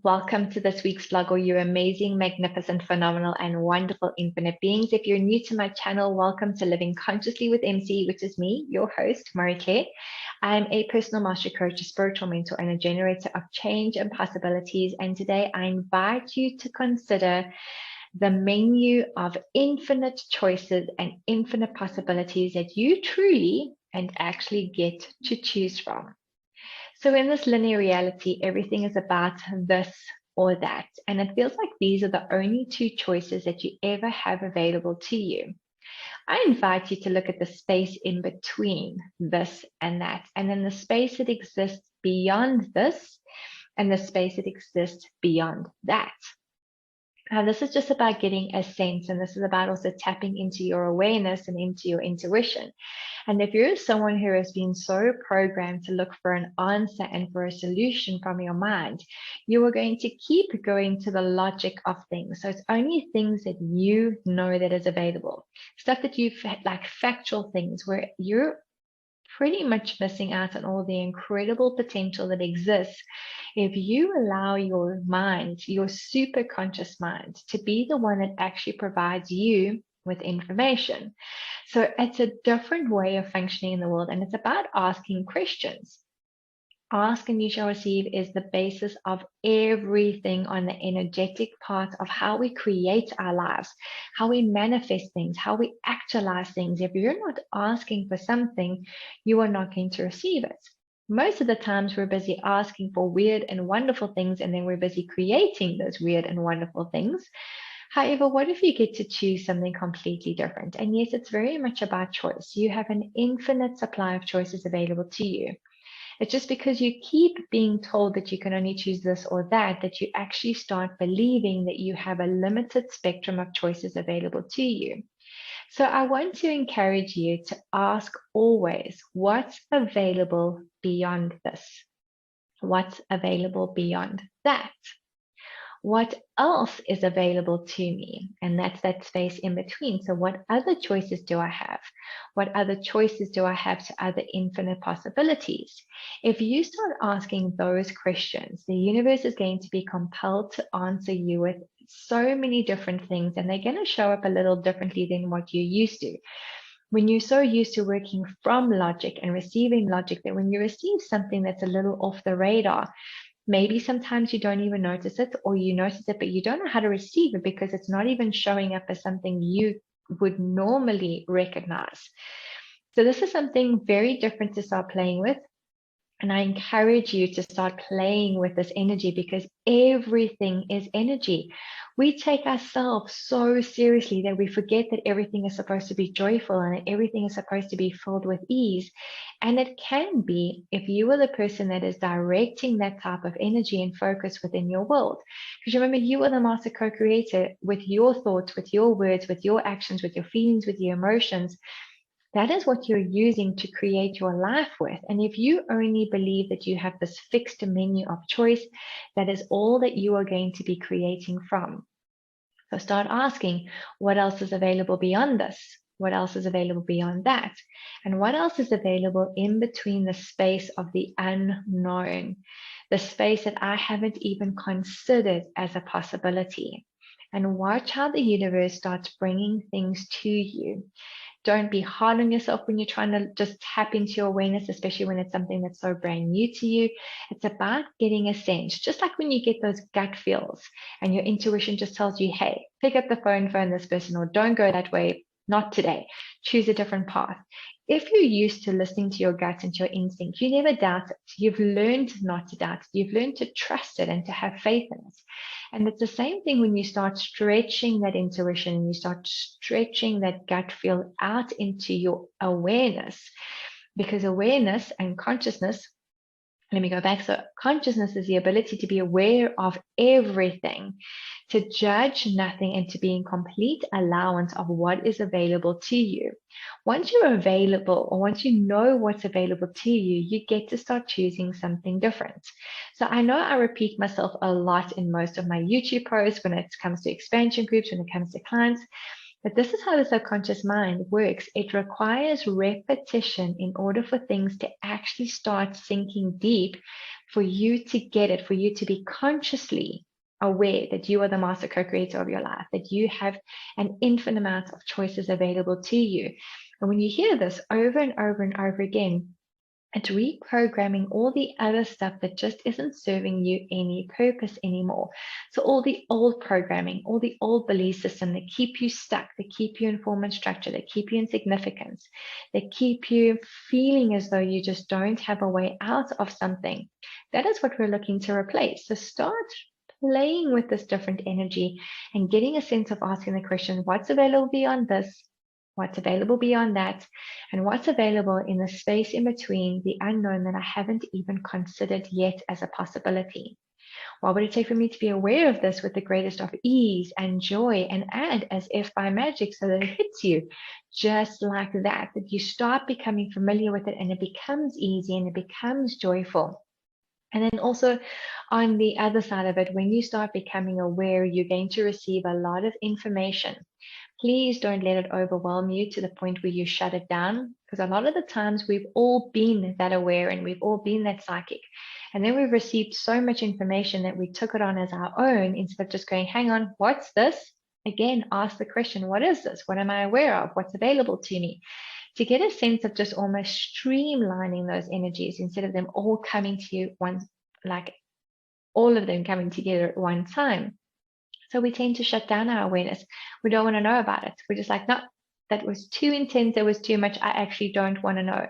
Welcome to this week's vlog, all you amazing, magnificent, phenomenal, and wonderful infinite beings. If you're new to my channel, welcome to Living Consciously with MC, which is me, your host, Marie-Claire. I'm a personal master coach, a spiritual mentor, and a generator of change and possibilities. And today I invite you to consider the menu of infinite choices and infinite possibilities that you truly and actually get to choose from. So in this linear reality, everything is about this or that. And it feels like these are the only two choices that you ever have available to you. I invite you to look at the space in between this and that, and then the space that exists beyond this and the space that exists beyond that. This is just about getting a sense, and this is about also tapping into your awareness and into your intuition. And if you're someone who has been so programmed to look for an answer and for a solution from your mind, you are going to keep going to the logic of things. So it's only things that you know that is available. Stuff that you've like factual things where you're pretty much missing out on all the incredible potential that exists if you allow your mind, your super conscious mind, to be the one that actually provides you with information. So it's a different way of functioning in the world, and it's about asking questions. Ask and you shall receive is the basis of everything on the energetic part of how we create our lives, how we manifest things, how we actualize things. If you're not asking for something, you are not going to receive it. Most of the times we're busy asking for weird and wonderful things, and then we're busy creating those weird and wonderful things. However, what if you get to choose something completely different? And yes, it's very much about choice. You have an infinite supply of choices available to you. It's just because you keep being told that you can only choose this or that, that you actually start believing that you have a limited spectrum of choices available to you. So I want to encourage you to ask always, what's available beyond this? What's available beyond that? What else is available to me? And that's that space in between. So what other choices do I have? What other choices do I have to other infinite possibilities? If you start asking those questions, the universe is going to be compelled to answer you with so many different things, and they're going to show up a little differently than what you're used to. When you're so used to working from logic and receiving logic, that when you receive something that's a little off the radar, maybe sometimes you don't even notice it, or you notice it, but you don't know how to receive it because it's not even showing up as something you would normally recognize. So this is something very different to start playing with. And I encourage you to start playing with this energy, because everything is energy. We take ourselves so seriously that we forget that everything is supposed to be joyful and that everything is supposed to be filled with ease. And it can be if you are the person that is directing that type of energy and focus within your world. Because remember, you are the master co-creator with your thoughts, with your words, with your actions, with your feelings, with your emotions. That is what you're using to create your life with. And if you only believe that you have this fixed menu of choice, that is all that you are going to be creating from. So start asking, what else is available beyond this? What else is available beyond that? And what else is available in between the space of the unknown, the space that I haven't even considered as a possibility? And watch how the universe starts bringing things to you. Don't be hard on yourself when you're trying to just tap into your awareness, especially when it's something that's so brand new to you. It's about getting a sense, just like when you get those gut feels and your intuition just tells you, hey, pick up the phone this person, or don't go that way, not today. Choose a different path. If you're used to listening to your gut and your instinct, you never doubt it. You've learned not to doubt it. You've learned to trust it and to have faith in it. And it's the same thing when you start stretching that intuition and you start stretching that gut feel out into your awareness. Because awareness and consciousness, let me go back. So consciousness is the ability to be aware of everything, to judge nothing, and to be in complete allowance of what is available to you. Once you're available, or once you know what's available to you, you get to start choosing something different. So I know I repeat myself a lot in most of my YouTube posts when it comes to expansion groups, when it comes to clients. But this is how the subconscious mind works. It requires repetition in order for things to actually start sinking deep, for you to get it, for you to be consciously aware that you are the master co-creator of your life, that you have an infinite amount of choices available to you. And when you hear this over and over and over again, it's reprogramming all the other stuff that just isn't serving you any purpose anymore. So all the old programming, all the old belief system that keep you stuck, that keep you in form and structure, that keep you in significance, that keep you feeling as though you just don't have a way out of something. That is what we're looking to replace. So start playing with this different energy and getting a sense of asking the question, what's available beyond this? What's available beyond that, and what's available in the space in between, the unknown that I haven't even considered yet as a possibility. What would it take for me to be aware of this with the greatest of ease and joy, and add as if by magic so that it hits you just like that, that you start becoming familiar with it and it becomes easy and it becomes joyful. And then also on the other side of it, when you start becoming aware, you're going to receive a lot of information. Please don't let it overwhelm you to the point where you shut it down, because a lot of the times we've all been that aware and we've all been that psychic. And then we've received so much information that we took it on as our own instead of just going, hang on, what's this? Again, ask the question, what is this? What am I aware of? What's available to me? To get a sense of just almost streamlining those energies instead of them all coming to you once, like all of them coming together at one time. So we tend to shut down our awareness. We don't want to know about it. We're just like, no, that was too intense. That was too much. I actually don't want to know.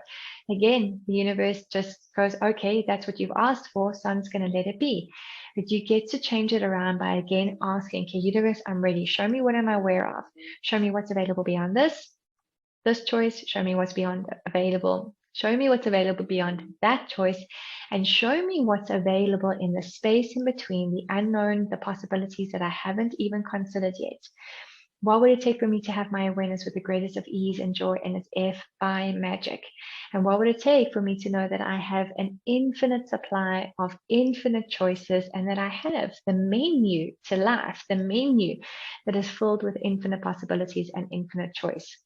Again, the universe just goes, okay, that's what you've asked for. So I'm just going to let it be. But you get to change it around by again asking, okay, universe, I'm ready. Show me what I'm aware of. Show me what's available beyond this choice. Show me what's beyond available. Show me what's available beyond that choice, and show me what's available in the space in between, the unknown, the possibilities that I haven't even considered yet. What would it take for me to have my awareness with the greatest of ease and joy, and it's if by magic? And what would it take for me to know that I have an infinite supply of infinite choices, and that I have the menu to life, the menu that is filled with infinite possibilities and infinite choice?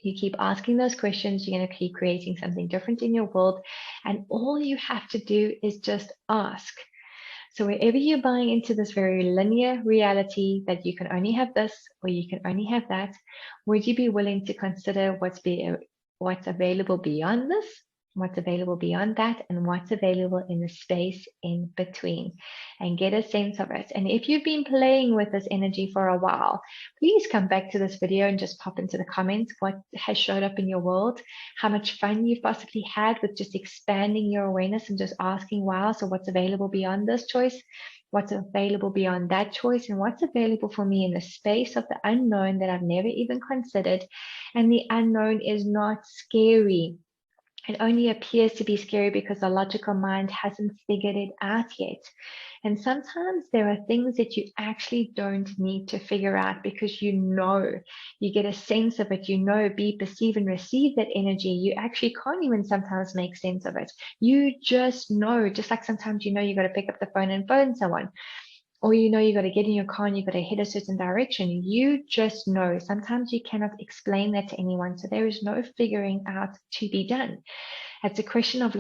You keep asking those questions, you're going to keep creating something different in your world. And all you have to do is just ask. So wherever you're buying into this very linear reality that you can only have this or you can only have that, would you be willing to consider what's available beyond this, what's available beyond that, and what's available in the space in between, and get a sense of it? And if you've been playing with this energy for a while, please come back to this video and just pop into the comments what has showed up in your world, how much fun you've possibly had with just expanding your awareness and just asking, wow, so what's available beyond this choice? What's available beyond that choice? And what's available for me in the space of the unknown that I've never even considered? And the unknown is not scary. It only appears to be scary because the logical mind hasn't figured it out yet. And sometimes there are things that you actually don't need to figure out because you get a sense of it, be, perceive, and receive that energy. You actually can't even sometimes make sense of it. You just know, just like sometimes you got to pick up the phone and phone someone. Or you got to get in your car and you got to head a certain direction. You just know. Sometimes you cannot explain that to anyone. So there is no figuring out to be done. It's a question of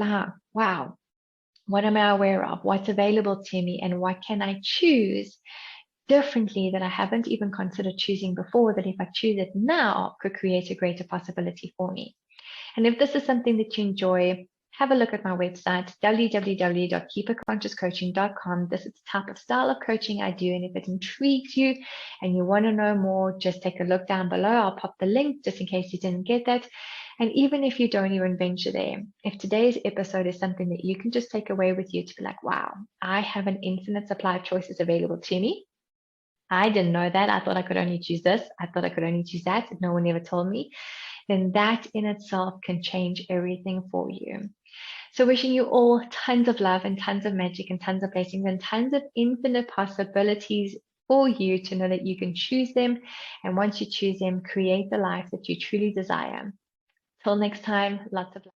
wow, what am I aware of? What's available to me? And what can I choose differently that I haven't even considered choosing before, that if I choose it now could create a greater possibility for me? And if this is something that you enjoy, have a look at my website, www.keeperconsciouscoaching.com. This is the type of style of coaching I do. And if it intrigues you and you want to know more, just take a look down below. I'll pop the link just in case you didn't get that. And even if you don't even venture there, if today's episode is something that you can just take away with you to be like, wow, I have an infinite supply of choices available to me. I didn't know that. I thought I could only choose this. I thought I could only choose that. No one ever told me. Then that in itself can change everything for you. So wishing you all tons of love and tons of magic and tons of blessings and tons of infinite possibilities for you to know that you can choose them. And once you choose them, create the life that you truly desire. Till next time, lots of love.